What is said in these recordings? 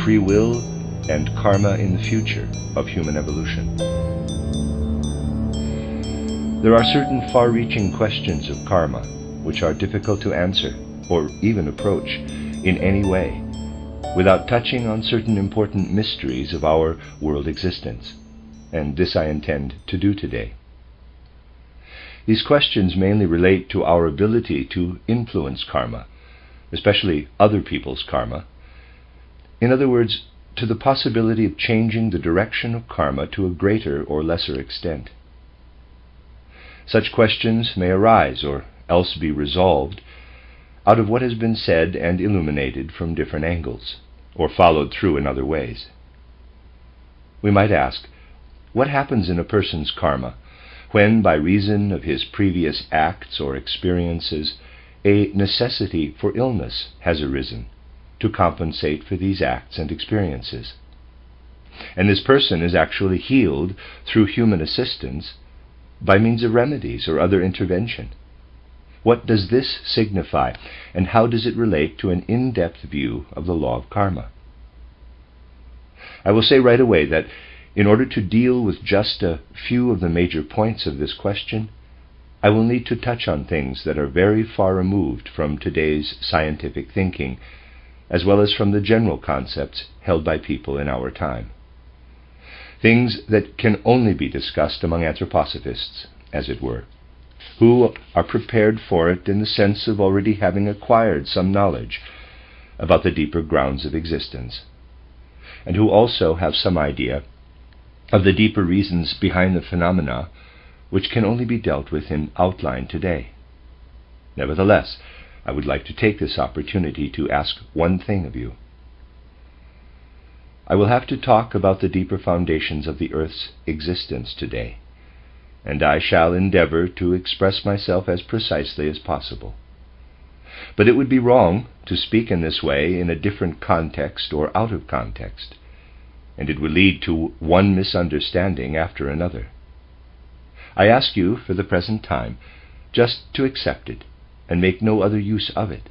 free will and karma in the future of human evolution. There are certain far-reaching questions of karma which are difficult to answer or even approach in any way without touching on certain important mysteries of our world existence, and this I intend to do today. These questions mainly relate to our ability to influence karma, especially other people's karma. In other words, to the possibility of changing the direction of karma to a greater or lesser extent. Such questions may arise or else be resolved out of what has been said and illuminated from different angles, or followed through in other ways. We might ask, what happens in a person's karma when, by reason of his previous acts or experiences, a necessity for illness has arisen to compensate for these acts and experiences? And this person is actually healed through human assistance by means of remedies or other intervention. What does this signify, and how does it relate to an in-depth view of the law of karma? I will say right away that in order to deal with just a few of the major points of this question, I will need to touch on things that are very far removed from today's scientific thinking, as well as from the general concepts held by people in our time. Things that can only be discussed among anthroposophists, as it were, who are prepared for it in the sense of already having acquired some knowledge about the deeper grounds of existence, and who also have some idea of the deeper reasons behind the phenomena which can only be dealt with in outline today. Nevertheless, I would like to take this opportunity to ask one thing of you. I will have to talk about the deeper foundations of the earth's existence today, and I shall endeavor to express myself as precisely as possible. But it would be wrong to speak in this way in a different context or out of context, and it would lead to one misunderstanding after another. I ask you, for the present time, just to accept it and make no other use of it.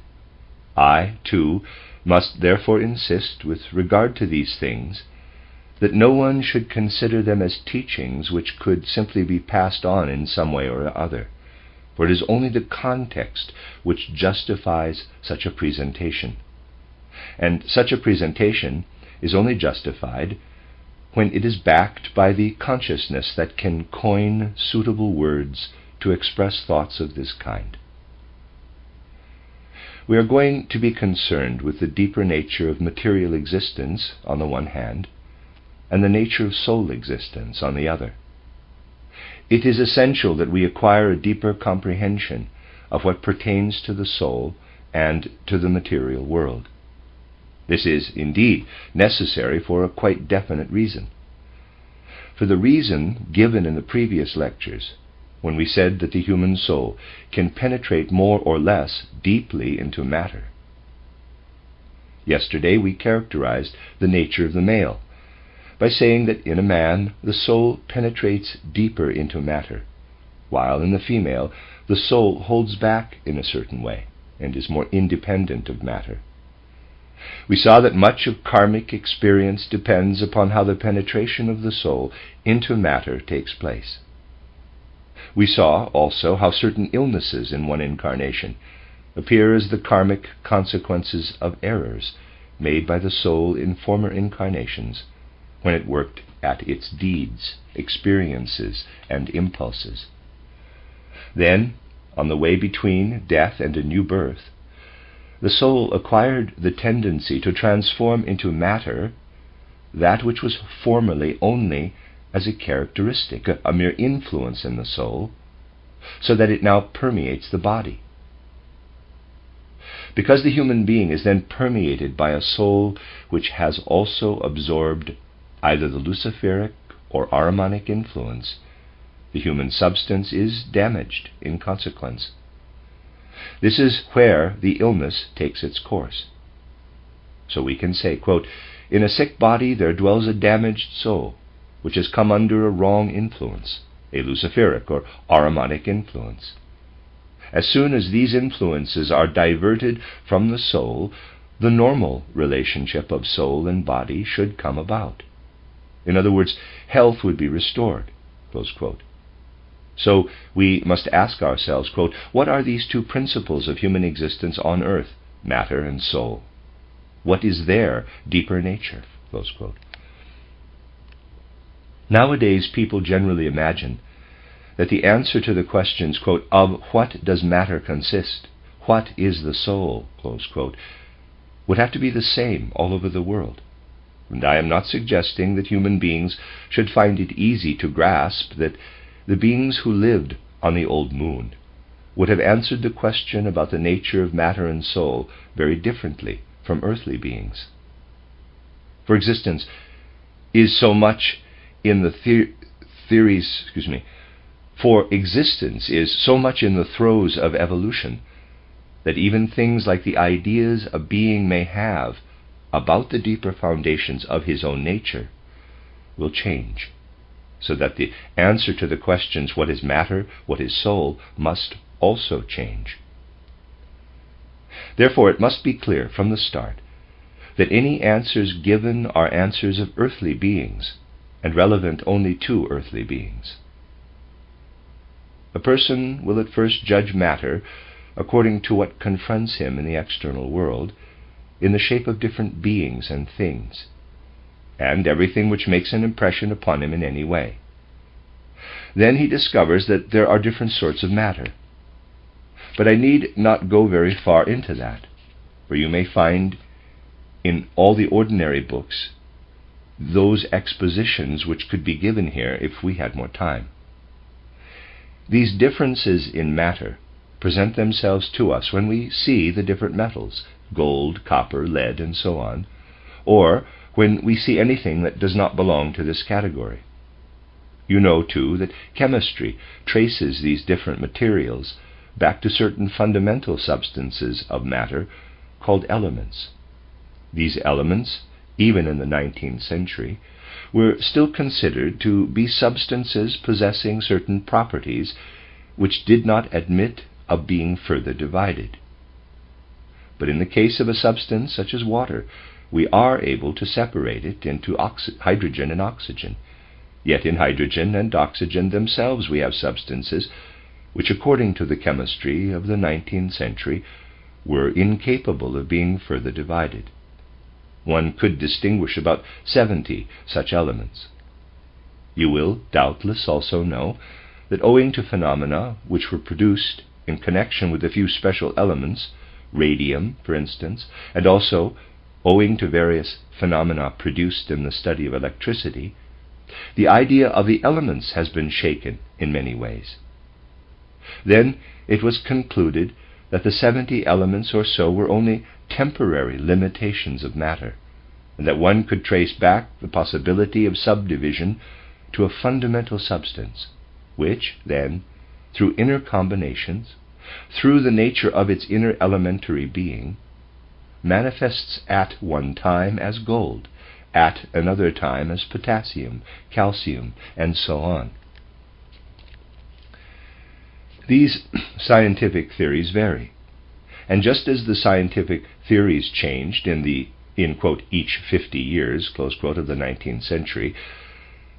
I, too, must therefore insist with regard to these things that no one should consider them as teachings which could simply be passed on in some way or other, for it is only the context which justifies such a presentation, and such a presentation is only justified when it is backed by the consciousness that can coin suitable words to express thoughts of this kind. We are going to be concerned with the deeper nature of material existence on the one hand, and the nature of soul existence on the other. It is essential that we acquire a deeper comprehension of what pertains to the soul and to the material world. This is, indeed, necessary for a quite definite reason. For the reason given in the previous lectures, when we said that the human soul can penetrate more or less deeply into matter. Yesterday we characterized the nature of the male by saying that in a man the soul penetrates deeper into matter, while in the female the soul holds back in a certain way and is more independent of matter. We saw that much of karmic experience depends upon how the penetration of the soul into matter takes place. We saw also how certain illnesses in one incarnation appear as the karmic consequences of errors made by the soul in former incarnations when it worked at its deeds, experiences, and impulses. Then, on the way between death and a new birth, the soul acquired the tendency to transform into matter that which was formerly only as a characteristic, a mere influence in the soul, so that it now permeates the body. Because the human being is then permeated by a soul which has also absorbed either the luciferic or Ahrimanic influence, the human substance is damaged in consequence. This is where the illness takes its course. So we can say, quote, "In a sick body there dwells a damaged soul, which has come under a wrong influence, a luciferic or Ahrimanic influence. As soon as these influences are diverted from the soul, the normal relationship of soul and body should come about. In other words, health would be restored, close quote. So we must ask ourselves, quote, what are these two principles of human existence on earth, matter and soul? What is their deeper nature, close quote. Nowadays, people generally imagine that the answer to the questions, quote, of what does matter consist, what is the soul, close quote, would have to be the same all over the world. And I am not suggesting that human beings should find it easy to grasp that the beings who lived on the old moon would have answered the question about the nature of matter and soul very differently from earthly beings. For existence is so much in the throes of evolution that even things like the ideas a being may have about the deeper foundations of his own nature will change, so that the answer to the questions what is matter, what is soul, must also change. Therefore, it must be clear from the start that any answers given are answers of earthly beings and relevant only to earthly beings. A person will at first judge matter according to what confronts him in the external world, in the shape of different beings and things, and everything which makes an impression upon him in any way. Then he discovers that there are different sorts of matter. But I need not go very far into that, for you may find in all the ordinary books those expositions which could be given here if we had more time. These differences in matter present themselves to us when we see the different metals, gold, copper, lead, and so on, or when we see anything that does not belong to this category. You know, too, that chemistry traces these different materials back to certain fundamental substances of matter called elements. These elements, even in the 19th century, were still considered to be substances possessing certain properties which did not admit of being further divided. But in the case of a substance such as water, we are able to separate it into hydrogen and oxygen. Yet in hydrogen and oxygen themselves we have substances which, according to the chemistry of the 19th century, were incapable of being further divided. One could distinguish about 70 such elements. You will doubtless also know that owing to phenomena which were produced in connection with a few special elements, radium, for instance, and also owing to various phenomena produced in the study of electricity, the idea of the elements has been shaken in many ways. Then it was concluded that the 70 elements or so were only temporary limitations of matter, and that one could trace back the possibility of subdivision to a fundamental substance, which then, through inner combinations, through the nature of its inner elementary being, manifests at one time as gold, at another time as potassium, calcium, and so on. These scientific theories vary, and just as the scientific theories changed in quote, each 50 years, close quote, of the 19th century,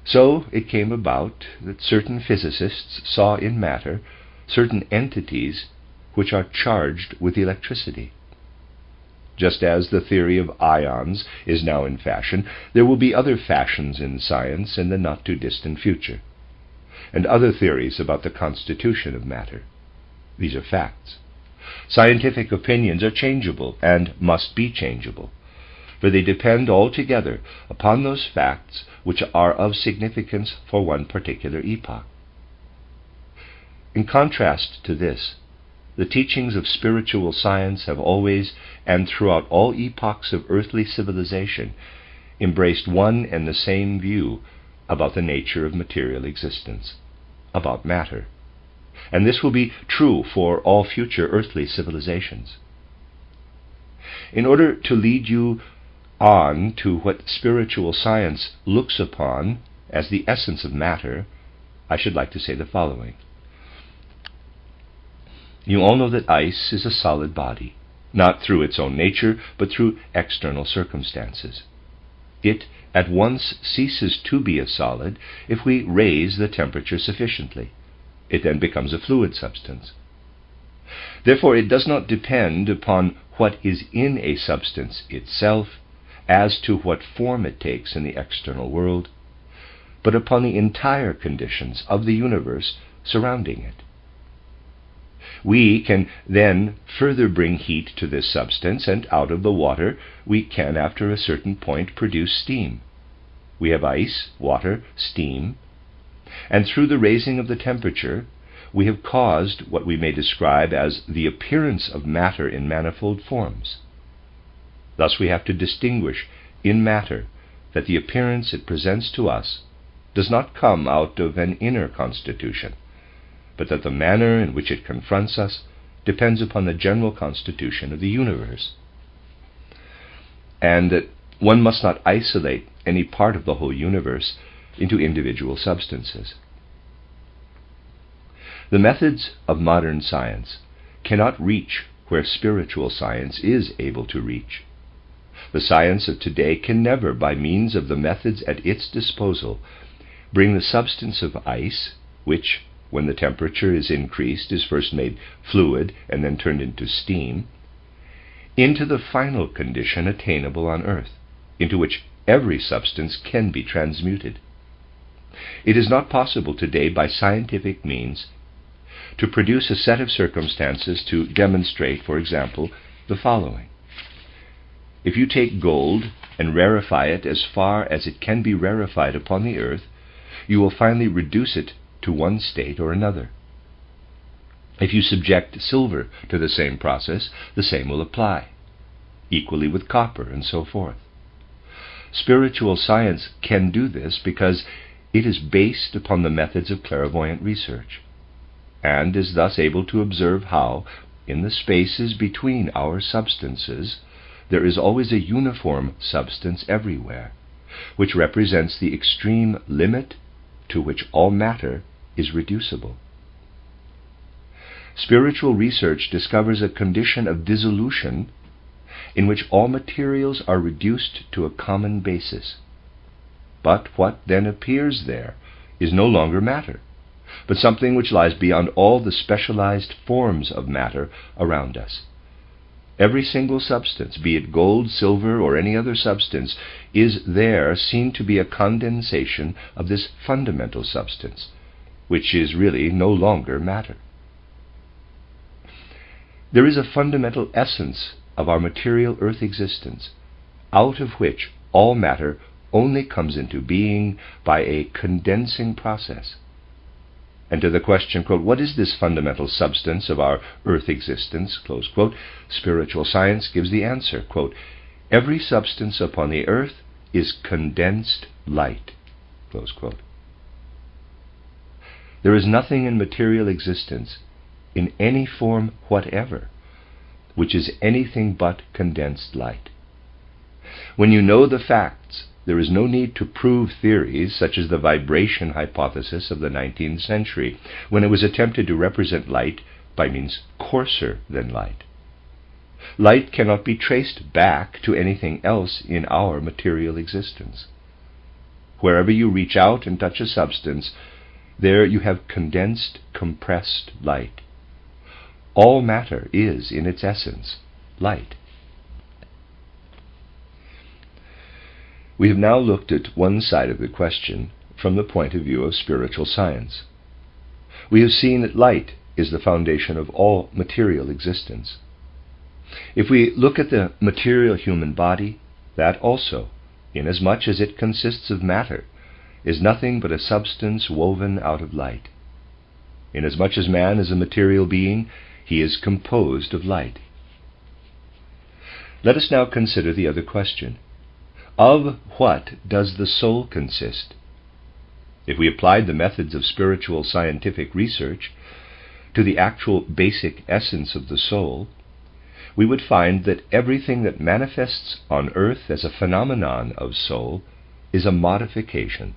so it came about that certain physicists saw in matter certain entities which are charged with electricity. Just as the theory of ions is now in fashion, there will be other fashions in science in the not-too-distant future, and other theories about the constitution of matter. These are facts. Scientific opinions are changeable and must be changeable, for they depend altogether upon those facts which are of significance for one particular epoch. In contrast to this, the teachings of spiritual science have always, and throughout all epochs of earthly civilization, embraced one and the same view about the nature of material existence, about matter. And this will be true for all future earthly civilizations. In order to lead you on to what spiritual science looks upon as the essence of matter, I should like to say the following. You all know that ice is a solid body, not through its own nature, but through external circumstances. It at once ceases to be a solid if we raise the temperature sufficiently. It then becomes a fluid substance. Therefore, it does not depend upon what is in a substance itself as to what form it takes in the external world, but upon the entire conditions of the universe surrounding it. We can then further bring heat to this substance, and out of the water we can, after a certain point, produce steam. We have ice, water, steam, and through the raising of the temperature, we have caused what we may describe as the appearance of matter in manifold forms. Thus we have to distinguish in matter that the appearance it presents to us does not come out of an inner constitution, but that the manner in which it confronts us depends upon the general constitution of the universe, and that one must not isolate any part of the whole universe into individual substances. The methods of modern science cannot reach where spiritual science is able to reach. The science of today can never, by means of the methods at its disposal, bring the substance of ice, which, when the temperature is increased, is first made fluid and then turned into steam, into the final condition attainable on earth, into which every substance can be transmuted. It is not possible today, by scientific means, to produce a set of circumstances to demonstrate, for example, the following. If you take gold and rarefy it as far as it can be rarefied upon the earth, you will finally reduce it to one state or another. If you subject silver to the same process, the same will apply, equally with copper and so forth. Spiritual science can do this because it is based upon the methods of clairvoyant research, and is thus able to observe how, in the spaces between our substances, there is always a uniform substance everywhere, which represents the extreme limit to which all matter is reducible. Spiritual research discovers a condition of dissolution in which all materials are reduced to a common basis. But what then appears there is no longer matter, but something which lies beyond all the specialized forms of matter around us. Every single substance, be it gold, silver, or any other substance, is there seen to be a condensation of this fundamental substance, which is really no longer matter. There is a fundamental essence of our material earth existence, out of which all matter only comes into being by a condensing process. And to the question, quote, what is this fundamental substance of our earth existence, close quote, spiritual science gives the answer, quote, every substance upon the earth is condensed light, close quote. There is nothing in material existence, in any form whatever, which is anything but condensed light. When you know the facts, there is no need to prove theories such as the vibration hypothesis of the 19th century, when it was attempted to represent light by means coarser than light. Light cannot be traced back to anything else in our material existence. Wherever you reach out and touch a substance, there you have condensed, compressed light. All matter is, in its essence, light. We have now looked at one side of the question from the point of view of spiritual science. We have seen that light is the foundation of all material existence. If we look at the material human body, that also, inasmuch as it consists of matter, is nothing but a substance woven out of light. Inasmuch as man is a material being, he is composed of light. Let us now consider the other question. Of what does the soul consist? If we applied the methods of spiritual scientific research to the actual basic essence of the soul, we would find that everything that manifests on earth as a phenomenon of soul is a modification,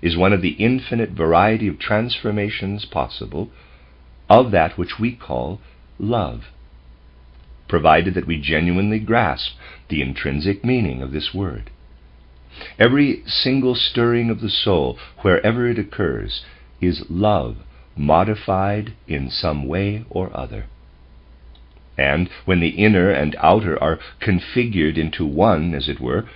is one of the infinite variety of transformations possible of that which we call love. provided that we genuinely grasp the intrinsic meaning of this word. Every single stirring of the soul, wherever it occurs, is love modified in some way or other. And when the inner and outer are configured into one, as it were,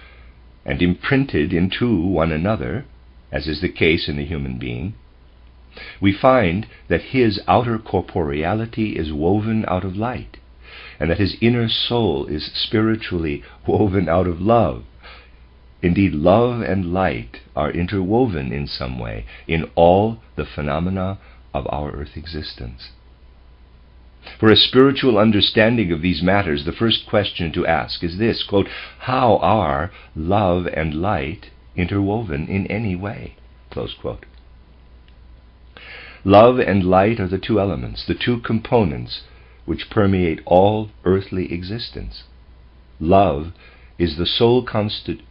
and imprinted into one another, as is the case in the human being, we find that his outer corporeality is woven out of light, and that his inner soul is spiritually woven out of love. Indeed, love and light are interwoven in some way in all the phenomena of our earth existence. For a spiritual understanding of these matters, the first question to ask is this, quote, how are love and light interwoven in any way? Close quote. Love and light are the two elements, the two components which permeate all earthly existence. Love is the sole constituent.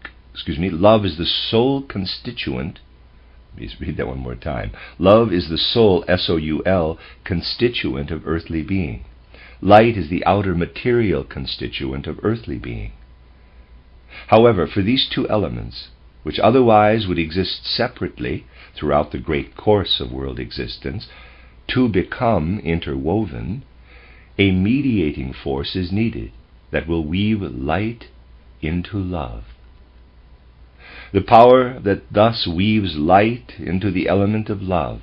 Let me read that one more time. Love is the sole, S-O-U-L, constituent of earthly being. Light is the outer material constituent of earthly being. However, for these two elements, which otherwise would exist separately throughout the great course of world existence, to become interwoven, a mediating force is needed that will weave light into love. The power that thus weaves light into the element of love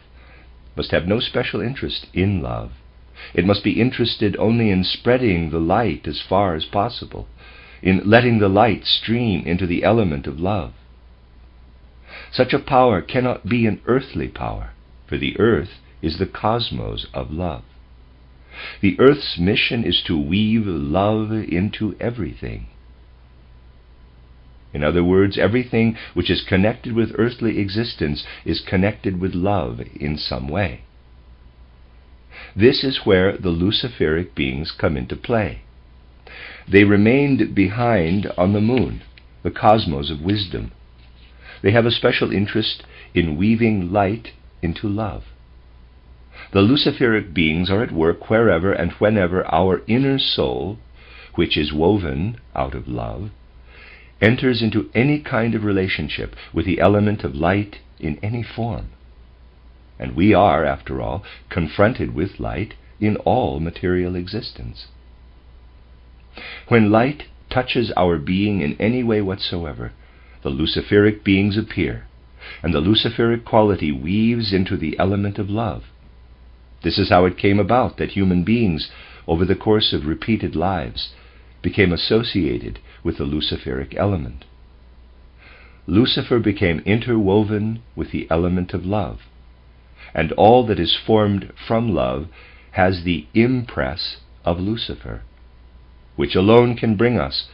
must have no special interest in love. It must be interested only in spreading the light as far as possible, in letting the light stream into the element of love. Such a power cannot be an earthly power, for the earth is the cosmos of love. The earth's mission is to weave love into everything. In other words, everything which is connected with earthly existence is connected with love in some way. This is where the Luciferic beings come into play. They remained behind on the moon, the cosmos of wisdom. They have a special interest in weaving light into love. The Luciferic beings are at work wherever and whenever our inner soul, which is woven out of love, enters into any kind of relationship with the element of light in any form. And we are, after all, confronted with light in all material existence. When light touches our being in any way whatsoever, the Luciferic beings appear, and the Luciferic quality weaves into the element of love. This is how it came about that human beings, over the course of repeated lives, became associated with the Luciferic element. Lucifer became interwoven with the element of love, and all that is formed from love has the impress of Lucifer, which alone can bring us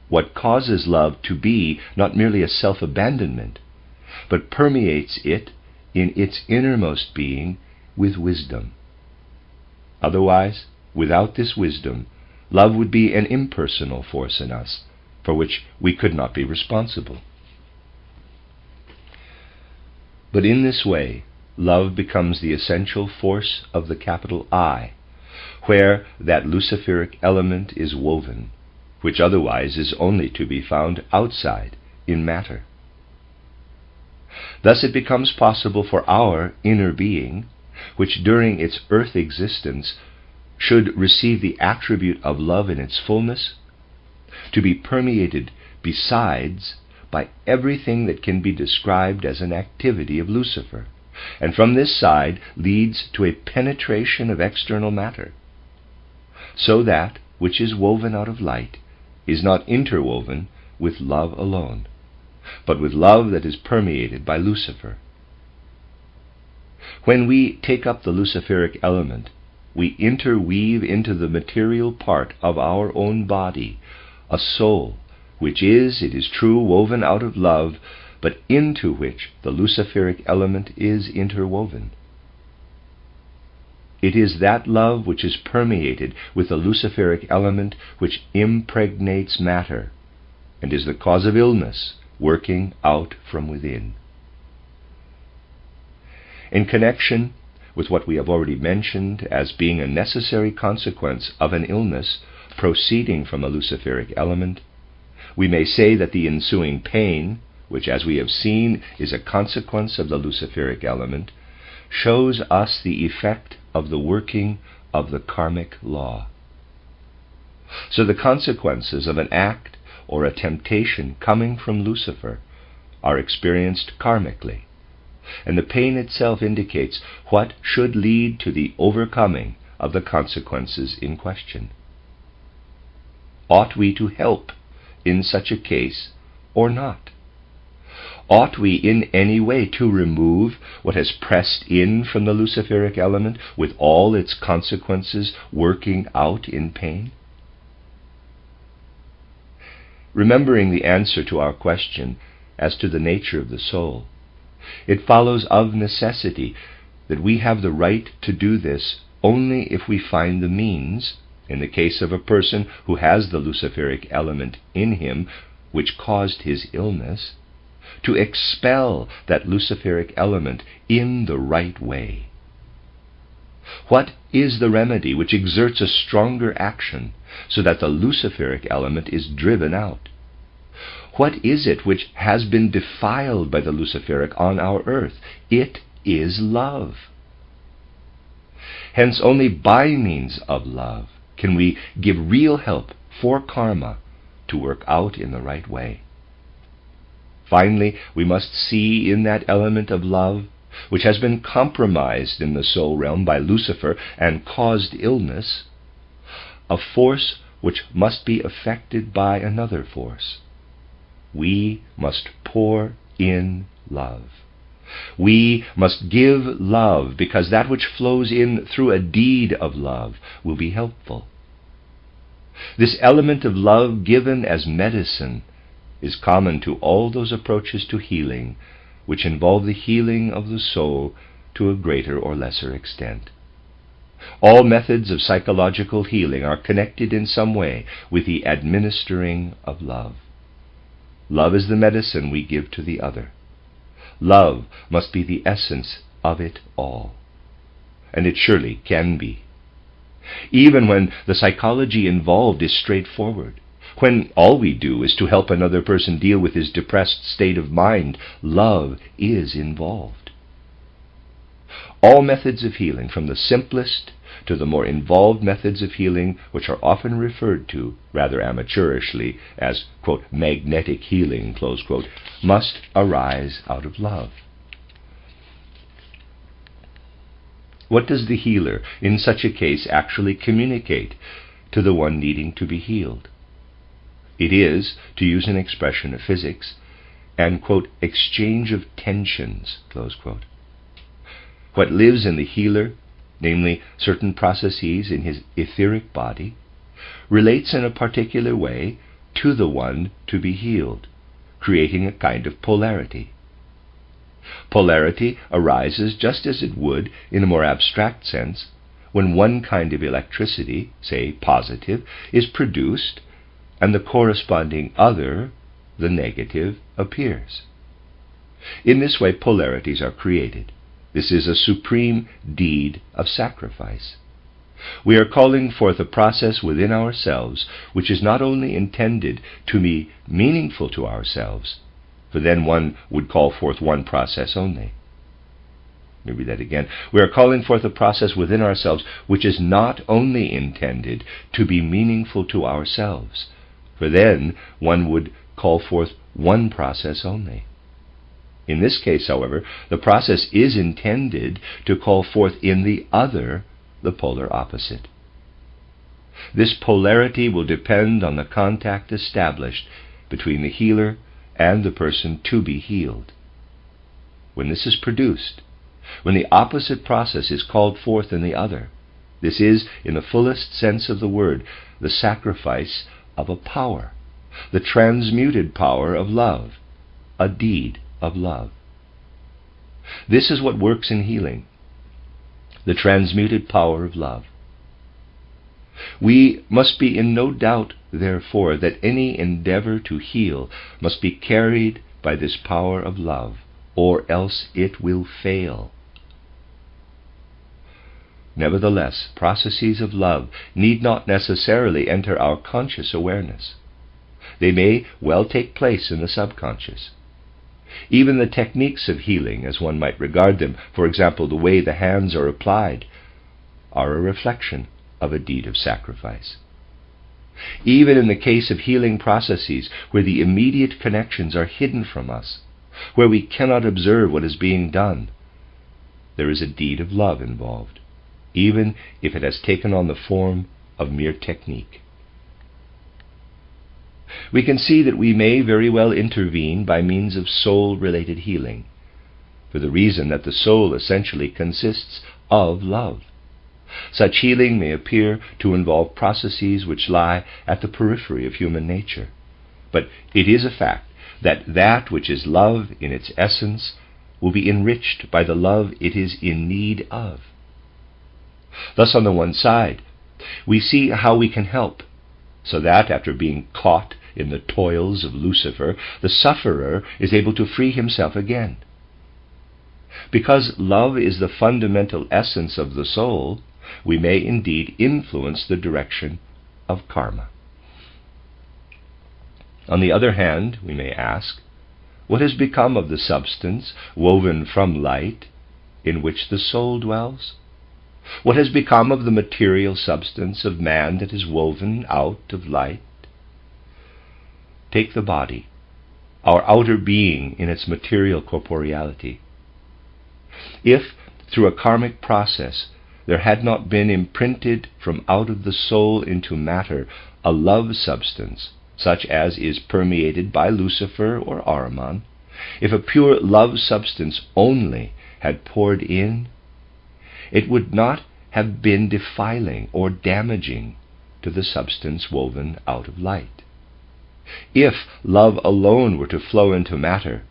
what causes love to be not merely a self-abandonment, but permeates it in its innermost being with wisdom. Otherwise, without this wisdom, love would be an impersonal force in us, for which we could not be responsible. But in this way, love becomes the essential force of the capital I, where that Luciferic element is woven, which otherwise is only to be found outside, in matter. Thus it becomes possible for our inner being, which during its earth existence should receive the attribute of love in its fullness, to be permeated besides by everything that can be described as an activity of Lucifer, and from this side leads to a penetration of external matter, so that which is woven out of light is not interwoven with love alone, but with love that is permeated by Lucifer. When we take up the Luciferic element, we interweave into the material part of our own body a soul, which is, it is true, woven out of love, but into which the Luciferic element is interwoven. It is that love which is permeated with the Luciferic element which impregnates matter, and is the cause of illness working out from within. In connection with what we have already mentioned as being a necessary consequence of an illness proceeding from a luciferic element, we may say that the ensuing pain, which as we have seen is a consequence of the luciferic element, shows us the effect of the working of the karmic law. So the consequences of an act or a temptation coming from Lucifer are experienced karmically, and the pain itself indicates what should lead to the overcoming of the consequences in question. Ought we to help in such a case or not? Ought we in any way to remove what has pressed in from the luciferic element with all its consequences working out in pain? Remembering the answer to our question as to the nature of the soul, it follows of necessity that we have the right to do this only if we find the means, in the case of a person who has the luciferic element in him which caused his illness, to expel that luciferic element in the right way. What is the remedy which exerts a stronger action so that the luciferic element is driven out? What is it which has been defiled by the luciferic on our earth? It is love. Hence, only by means of love can we give real help for karma to work out in the right way. Finally, we must see in that element of love, which has been compromised in the soul realm by Lucifer and caused illness, a force which must be affected by another force. We must pour in love. We must give love, because that which flows in through a deed of love will be helpful. This element of love given as medicine is common to all those approaches to healing which involve the healing of the soul to a greater or lesser extent. All methods of psychological healing are connected in some way with the administering of love. Love is the medicine we give to the other. Love must be the essence of it all, and it surely can be. Even when the psychology involved is straightforward, when all we do is to help another person deal with his depressed state of mind, love is involved. All methods of healing, from the simplest to the more involved methods of healing, which are often referred to, rather amateurishly, as, quote, magnetic healing, close quote, must arise out of love. What does the healer in such a case actually communicate to the one needing to be healed? It is, to use an expression of physics, an, quote, exchange of tensions, close quote. What lives in the healer, namely certain processes in his etheric body, relates in a particular way to the one to be healed, creating a kind of polarity. Polarity arises just as it would, in a more abstract sense, when one kind of electricity, say positive, is produced, and the corresponding other, the negative, appears. In this way, polarities are created. This is a supreme deed of sacrifice. We are calling forth a process within ourselves which is not only intended to be meaningful to ourselves, for then one would call forth one process only. Let me read that again. We are calling forth a process within ourselves which is not only intended to be meaningful to ourselves, for then one would call forth one process only. In this case, however, the process is intended to call forth in the other the polar opposite. This polarity will depend on the contact established between the healer and the person to be healed. When this is produced, when the opposite process is called forth in the other, this is, in the fullest sense of the word, the sacrifice of a power, the transmuted power of love, a deed of love. This is what works in healing, the transmuted power of love. We must be in no doubt, therefore, that any endeavor to heal must be carried by this power of love, or else it will fail. Nevertheless, processes of love need not necessarily enter our conscious awareness. They may well take place in the subconscious. Even the techniques of healing, as one might regard them, for example, the way the hands are applied, are a reflection of a deed of sacrifice. Even in the case of healing processes where the immediate connections are hidden from us, where we cannot observe what is being done, there is a deed of love involved, even if it has taken on the form of mere technique. We can see that we may very well intervene by means of soul-related healing, for the reason that the soul essentially consists of love. Such healing may appear to involve processes which lie at the periphery of human nature, but it is a fact that that which is love in its essence will be enriched by the love it is in need of. Thus, on the one side, we see how we can help, so that after being caught in the toils of Lucifer, the sufferer is able to free himself again. Because love is the fundamental essence of the soul, we may indeed influence the direction of karma. On the other hand, we may ask, what has become of the substance woven from light in which the soul dwells? What has become of the material substance of man that is woven out of light? Take the body, our outer being in its material corporeality. If, through a karmic process, there had not been imprinted from out of the soul into matter a love substance, such as is permeated by Lucifer or Ahriman, if a pure love substance only had poured in, it would not have been defiling or damaging to the substance woven out of light. If love alone were to flow into matter,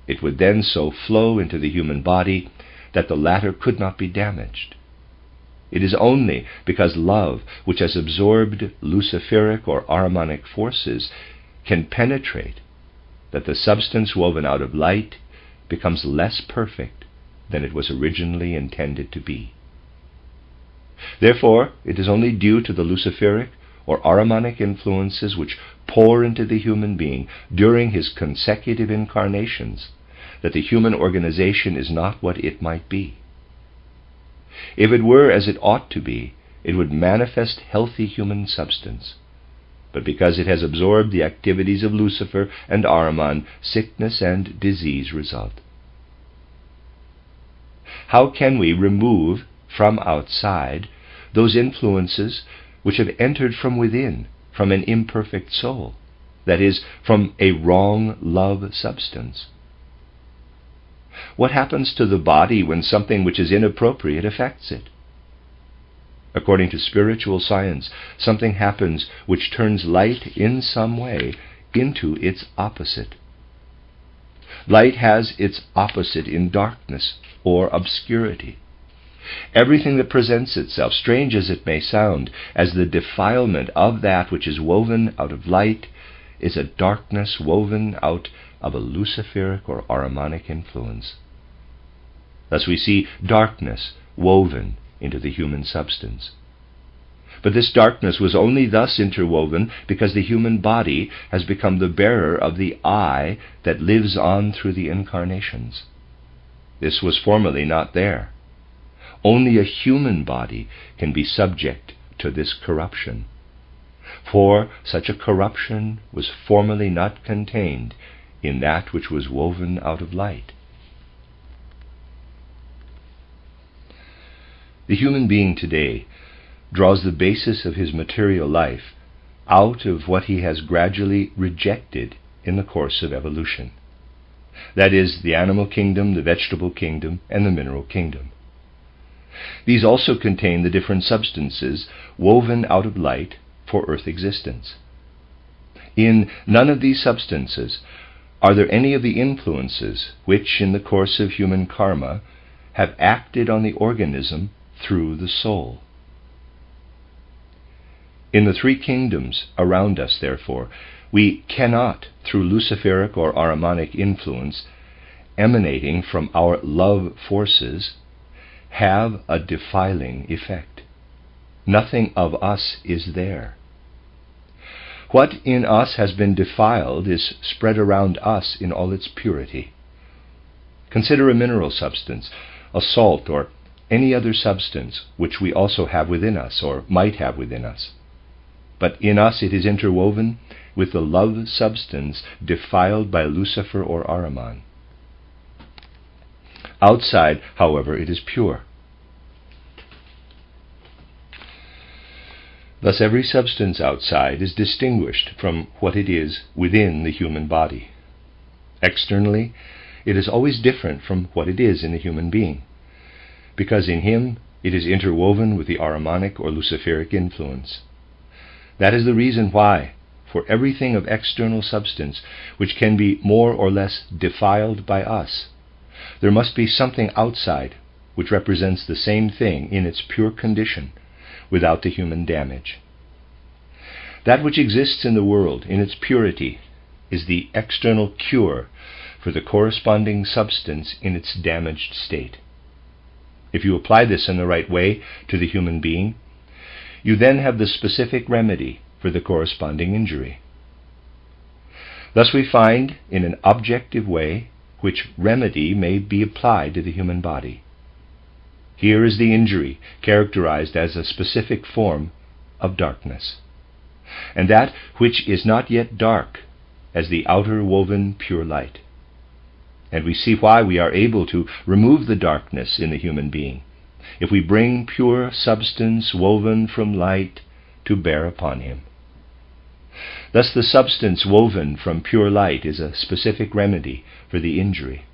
it would then so flow into the human body that the latter could not be damaged. It is only because love, which has absorbed Luciferic or Ahrimanic forces, can penetrate, that the substance woven out of light becomes less perfect than it was originally intended to be. Therefore, it is only due to the Luciferic or Ahrimanic influences which pour into the human being during his consecutive incarnations that the human organization is not what it might be. If it were as it ought to be, it would manifest healthy human substance. But because it has absorbed the activities of Lucifer and Ahriman, sickness and disease result. How can we remove from outside those influences which have entered from within, from an imperfect soul, that is, from a wrong love substance? What happens to the body when something which is inappropriate affects it? According to spiritual science, something happens which turns light in some way into its opposite. Light has its opposite in darkness or obscurity. Everything that presents itself, strange as it may sound, as the defilement of that which is woven out of light, is a darkness woven out of a Luciferic or Ahrimanic influence. Thus we see darkness woven into the human substance. But this darkness was only thus interwoven because the human body has become the bearer of the I that lives on through the incarnations. This was formerly not there. Only a human body can be subject to this corruption, for such a corruption was formerly not contained in that which was woven out of light. The human being today draws the basis of his material life out of what he has gradually rejected in the course of evolution. That is, the animal kingdom, the vegetable kingdom, and the mineral kingdom. These also contain the different substances woven out of light for earth existence. In none of these substances are there any of the influences which, in the course of human karma, have acted on the organism through the soul. In the three kingdoms around us, therefore, we cannot, through Luciferic or Ahrimanic influence emanating from our love forces, have a defiling effect. Nothing of us is there. What in us has been defiled is spread around us in all its purity. Consider a mineral substance, a salt, or any other substance which we also have within us, or might have within us. But in us it is interwoven with the love substance defiled by Lucifer or Ahriman. Outside, however, it is pure. Thus every substance outside is distinguished from what it is within the human body. Externally, it is always different from what it is in the human being, because in him it is interwoven with the Ahrimanic or Luciferic influence. That is the reason why, for everything of external substance which can be more or less defiled by us, there must be something outside which represents the same thing in its pure condition, without the human damage. That which exists in the world in its purity is the external cure for the corresponding substance in its damaged state. If you apply this in the right way to the human being, you then have the specific remedy for the corresponding injury. Thus we find, in an objective way, which remedy may be applied to the human body. Here is the injury characterized as a specific form of darkness, and that which is not yet dark as the outer woven pure light. And we see why we are able to remove the darkness in the human being, if we bring pure substance woven from light to bear upon him. Thus the substance woven from pure light is a specific remedy for the injury.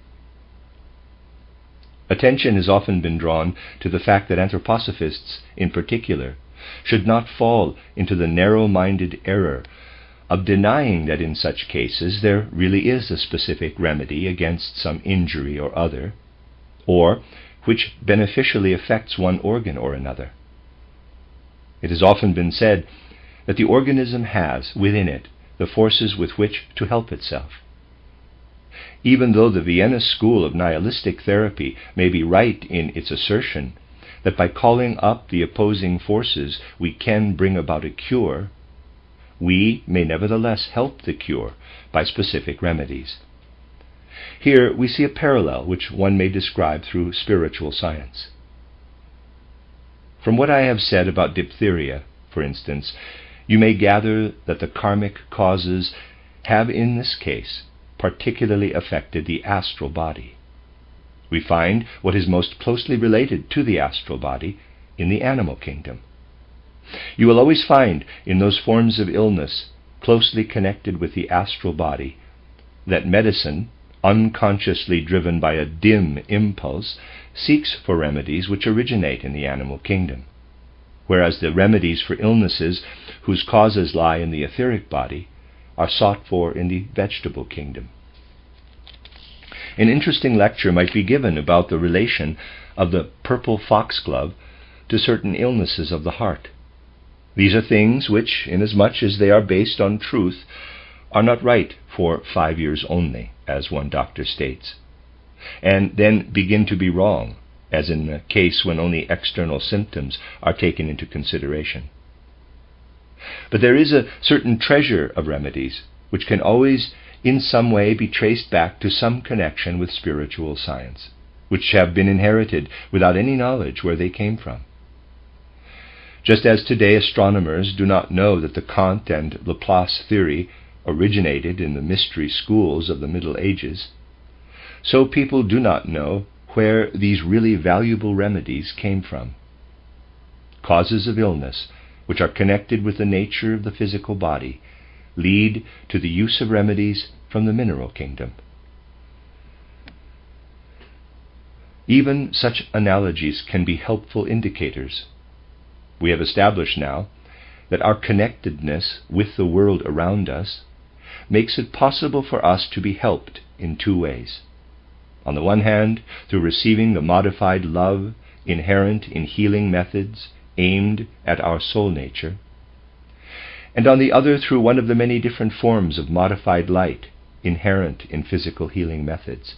Attention has often been drawn to the fact that anthroposophists, in particular, should not fall into the narrow-minded error of denying that in such cases there really is a specific remedy against some injury or other, or which beneficially affects one organ or another. It has often been said that the organism has within it the forces with which to help itself. Even though the Vienna school of nihilistic therapy may be right in its assertion that by calling up the opposing forces we can bring about a cure, we may nevertheless help the cure by specific remedies. Here we see a parallel which one may describe through spiritual science. From what I have said about diphtheria, for instance, you may gather that the karmic causes have in this case particularly affected the astral body. We find what is most closely related to the astral body in the animal kingdom. You will always find in those forms of illness closely connected with the astral body that medicine, unconsciously driven by a dim impulse, seeks for remedies which originate in the animal kingdom, whereas the remedies for illnesses whose causes lie in the etheric body are sought for in the vegetable kingdom. An interesting lecture might be given about the relation of the purple foxglove to certain illnesses of the heart. These are things which, inasmuch as they are based on truth, are not right for 5 years only, as one doctor states, and then begin to be wrong, as in the case when only external symptoms are taken into consideration. But there is a certain treasure of remedies which can always in some way be traced back to some connection with spiritual science, which have been inherited without any knowledge where they came from. Just as today astronomers do not know that the Kant and Laplace theory originated in the mystery schools of the Middle Ages, so people do not know where these really valuable remedies came from. Causes of illness, which are connected with the nature of the physical body, lead to the use of remedies from the mineral kingdom. Even such analogies can be helpful indicators. We have established now that our connectedness with the world around us makes it possible for us to be helped in 2 ways. On the one hand, through receiving the modified love inherent in healing methods aimed at our soul nature, and on the other through one of the many different forms of modified light inherent in physical healing methods.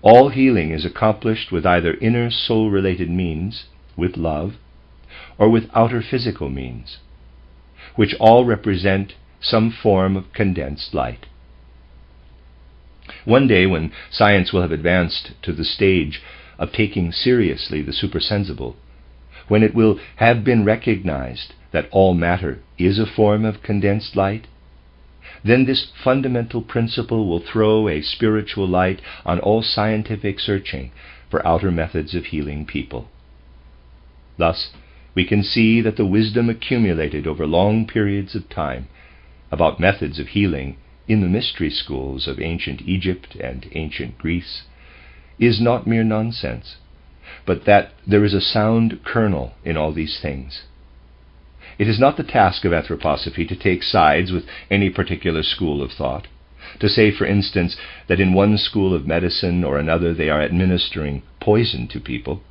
All healing is accomplished with either inner soul-related means, with love, or with outer physical means, which all represent some form of condensed light. One day, when science will have advanced to the stage of taking seriously the supersensible, when it will have been recognized that all matter is a form of condensed light, then this fundamental principle will throw a spiritual light on all scientific searching for outer methods of healing people. Thus, we can see that the wisdom accumulated over long periods of time about methods of healing in the mystery schools of ancient Egypt and ancient Greece is not mere nonsense, but that there is a sound kernel in all these things. It is not the task of anthroposophy to take sides with any particular school of thought, to say, for instance, that in one school of medicine or another they are administering poison to people.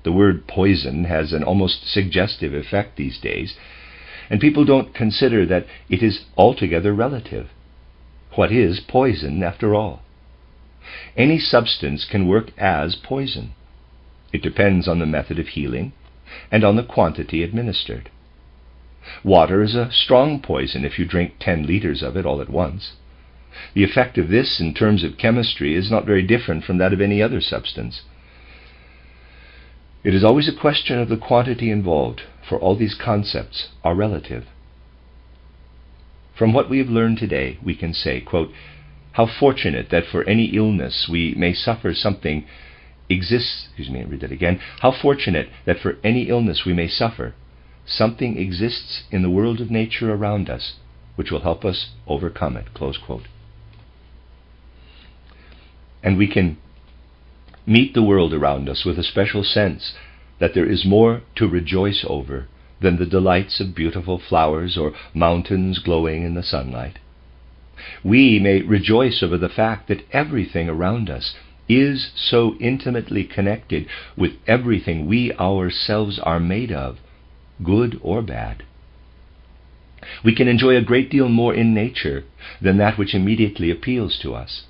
The word poison has an almost suggestive effect these days, and people don't consider that it is altogether relative. What is poison, after all? Any substance can work as poison. It depends on the method of healing and on the quantity administered. Water is a strong poison if you drink 10 liters of it all at once. The effect of this in terms of chemistry is not very different from that of any other substance. It is always a question of the quantity involved, for all these concepts are relative. From what we have learned today, we can say, quote, "How fortunate that for any illness we may suffer something exists." Read that again. "How fortunate that for any illness we may suffer, something exists in the world of nature around us, which will help us overcome it." Close quote. And we can meet the world around us with a special sense that there is more to rejoice over than the delights of beautiful flowers or mountains glowing in the sunlight. We may rejoice over the fact that everything around us is so intimately connected with everything we ourselves are made of, good or bad. We can enjoy a great deal more in nature than that which immediately appeals to us,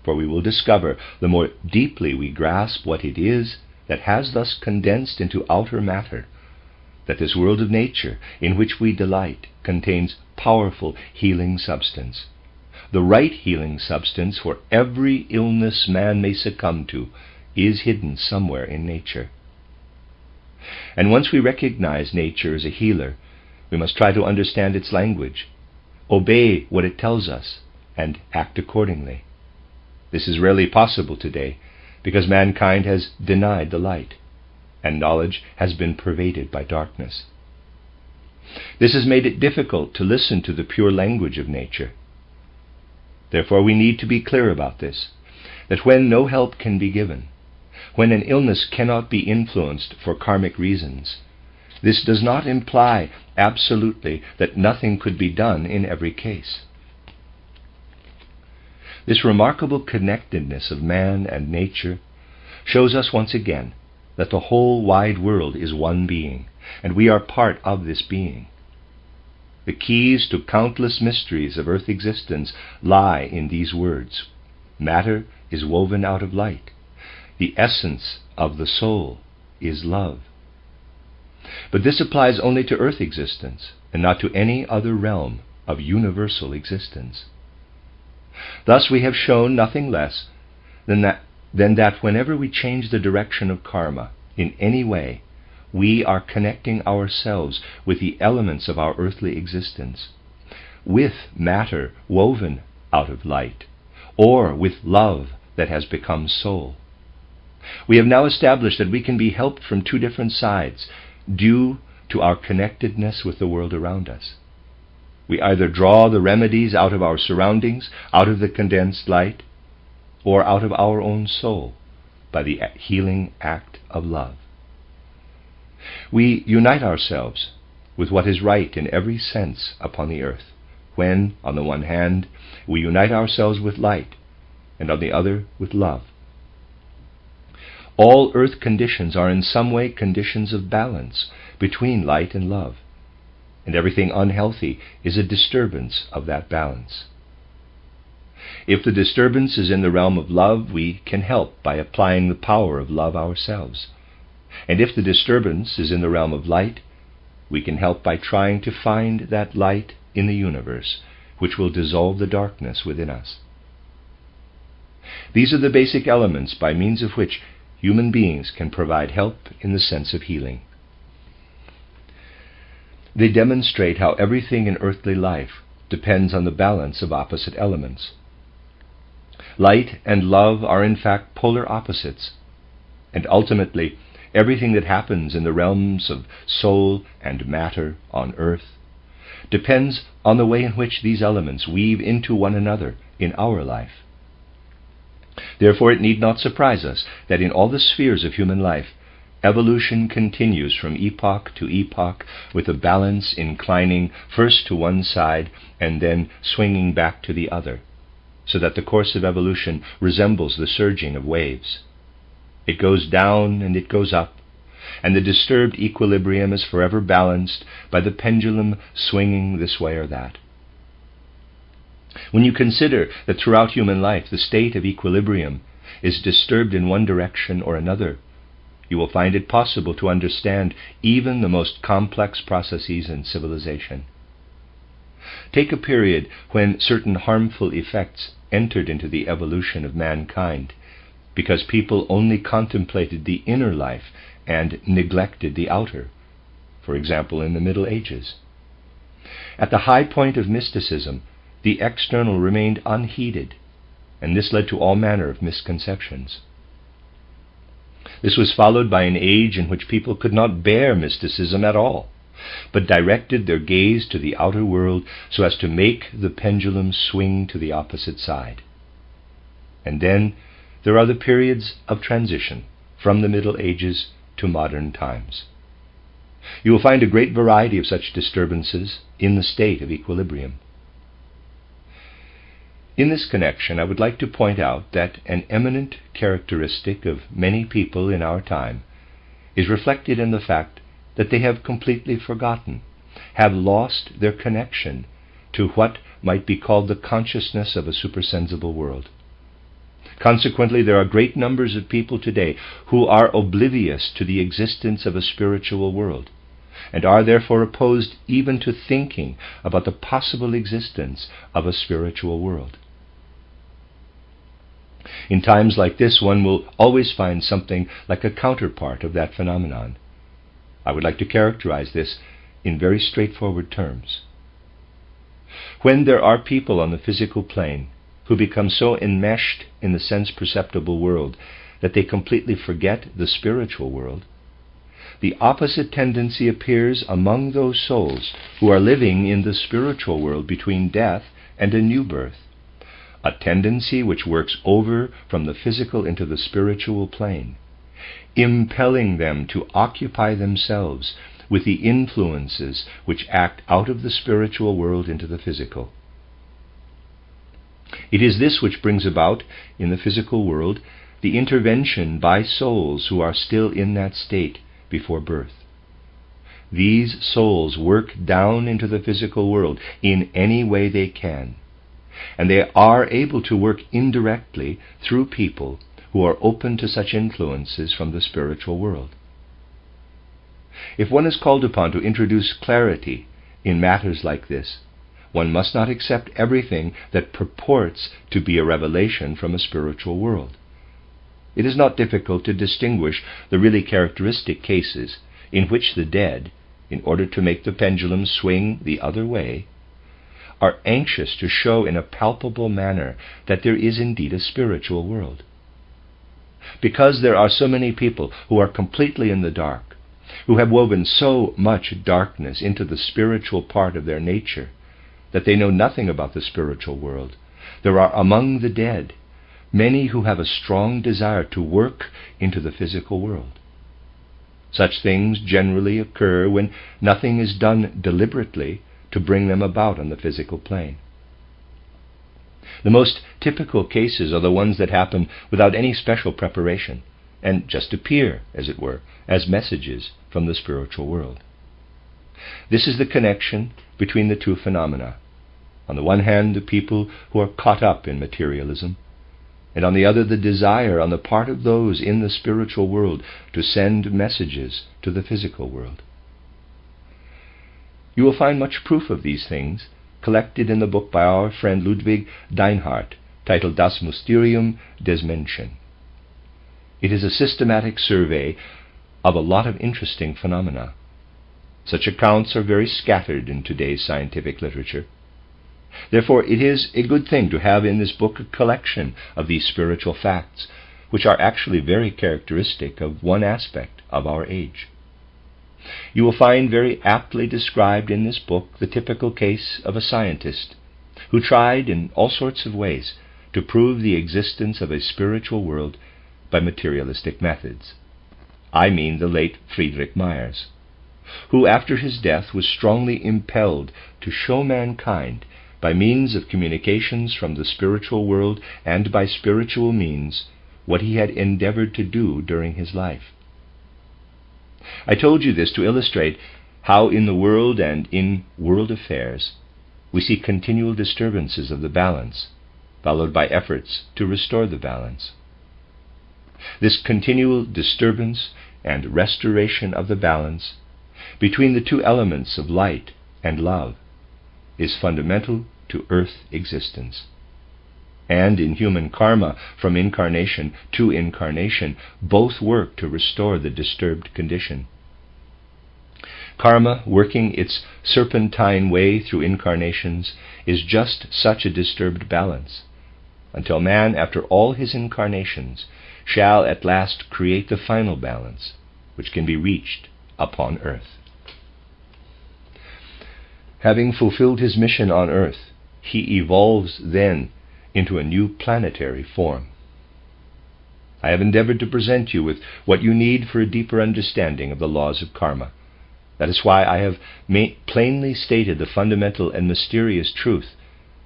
for we will discover, the more deeply we grasp what it is that has thus condensed into outer matter, that this world of nature in which we delight contains powerful healing substance. The right healing substance for every illness man may succumb to is hidden somewhere in nature. And once we recognize nature as a healer, we must try to understand its language, obey what it tells us, and act accordingly. This is rarely possible today, because mankind has denied the light, and knowledge has been pervaded by darkness. This has made it difficult to listen to the pure language of nature. Therefore we need to be clear about this, that when no help can be given, when an illness cannot be influenced for karmic reasons, this does not imply absolutely that nothing could be done in every case. This remarkable connectedness of man and nature shows us once again that the whole wide world is one being, and we are part of this being. The keys to countless mysteries of earth existence lie in these words. Matter is woven out of light. The essence of the soul is love. But this applies only to earth existence, and not to any other realm of universal existence. Thus we have shown nothing less than that whenever we change the direction of karma in any way, we are connecting ourselves with the elements of our earthly existence, with matter woven out of light, or with love that has become soul. We have now established that we can be helped from two different sides, due to our connectedness with the world around us. We either draw the remedies out of our surroundings, out of the condensed light, or out of our own soul by the healing act of love. We unite ourselves with what is right in every sense upon the earth, when, on the one hand, we unite ourselves with light, and on the other with love. All earth conditions are in some way conditions of balance between light and love, and everything unhealthy is a disturbance of that balance. If the disturbance is in the realm of love, we can help by applying the power of love ourselves. And if the disturbance is in the realm of light, we can help by trying to find that light in the universe, which will dissolve the darkness within us. These are the basic elements by means of which human beings can provide help in the sense of healing. They demonstrate how everything in earthly life depends on the balance of opposite elements. Light and love are in fact polar opposites, and ultimately everything that happens in the realms of soul and matter on earth depends on the way in which these elements weave into one another in our life. Therefore, it need not surprise us that in all the spheres of human life, evolution continues from epoch to epoch, with a balance inclining first to one side and then swinging back to the other, so that the course of evolution resembles the surging of waves. It goes down and it goes up, and the disturbed equilibrium is forever balanced by the pendulum swinging this way or that. When you consider that throughout human life the state of equilibrium is disturbed in one direction or another, you will find it possible to understand even the most complex processes in civilization. Take a period when certain harmful effects entered into the evolution of mankind, because people only contemplated the inner life and neglected the outer, for example in the Middle Ages. At the high point of mysticism, the external remained unheeded, and this led to all manner of misconceptions. This was followed by an age in which people could not bear mysticism at all, but directed their gaze to the outer world so as to make the pendulum swing to the opposite side. And then there are the periods of transition from the Middle Ages to modern times. You will find a great variety of such disturbances in the state of equilibrium. In this connection, I would like to point out that an eminent characteristic of many people in our time is reflected in the fact that they have completely forgotten, have lost their connection to what might be called the consciousness of a supersensible world. Consequently, there are great numbers of people today who are oblivious to the existence of a spiritual world, and are therefore opposed even to thinking about the possible existence of a spiritual world. In times like this, one will always find something like a counterpart of that phenomenon. I would like to characterize this in very straightforward terms. When there are people on the physical plane who become so enmeshed in the sense-perceptible world that they completely forget the spiritual world, the opposite tendency appears among those souls who are living in the spiritual world between death and a new birth, a tendency which works over from the physical into the spiritual plane, impelling them to occupy themselves with the influences which act out of the spiritual world into the physical. It is this which brings about, in the physical world, the intervention by souls who are still in that state before birth. These souls work down into the physical world in any way they can, and they are able to work indirectly through people who are open to such influences from the spiritual world. If one is called upon to introduce clarity in matters like this, one must not accept everything that purports to be a revelation from a spiritual world. It is not difficult to distinguish the really characteristic cases in which the dead, in order to make the pendulum swing the other way, are anxious to show in a palpable manner that there is indeed a spiritual world. Because there are so many people who are completely in the dark, who have woven so much darkness into the spiritual part of their nature, that they know nothing about the spiritual world, there are among the dead many who have a strong desire to work into the physical world. Such things generally occur when nothing is done deliberately to bring them about on the physical plane. The most typical cases are the ones that happen without any special preparation, and just appear, as it were, as messages from the spiritual world. This is the connection between the two phenomena. On the one hand, the people who are caught up in materialism, and on the other, the desire on the part of those in the spiritual world to send messages to the physical world. You will find much proof of these things collected in the book by our friend Ludwig Deinhardt, titled Das Mysterium des Menschen. It is a systematic survey of a lot of interesting phenomena. Such accounts are very scattered in today's scientific literature. Therefore, it is a good thing to have in this book a collection of these spiritual facts, which are actually very characteristic of one aspect of our age. You will find very aptly described in this book the typical case of a scientist who tried in all sorts of ways to prove the existence of a spiritual world by materialistic methods. I mean the late Friedrich Myers, who after his death was strongly impelled to show mankind by means of communications from the spiritual world and by spiritual means what he had endeavored to do during his life. I told you this to illustrate how in the world and in world affairs we see continual disturbances of the balance, followed by efforts to restore the balance. This continual disturbance and restoration of the balance between the two elements of light and love is fundamental to earth existence. And in human karma, from incarnation to incarnation, both work to restore the disturbed condition. Karma, working its serpentine way through incarnations, is just such a disturbed balance, until man, after all his incarnations, shall at last create the final balance, which can be reached upon earth. Having fulfilled his mission on earth, he evolves then into a new planetary form. I have endeavored to present you with what you need for a deeper understanding of the laws of karma. That is why I have plainly stated the fundamental and mysterious truth.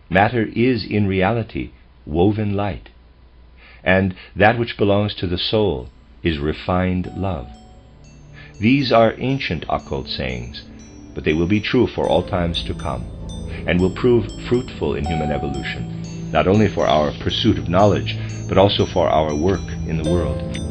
Matter is in reality woven light, and that which belongs to the soul is refined love. These are ancient occult sayings, but they will be true for all times to come, and will prove fruitful in human evolution, not only for our pursuit of knowledge, but also for our work in the world.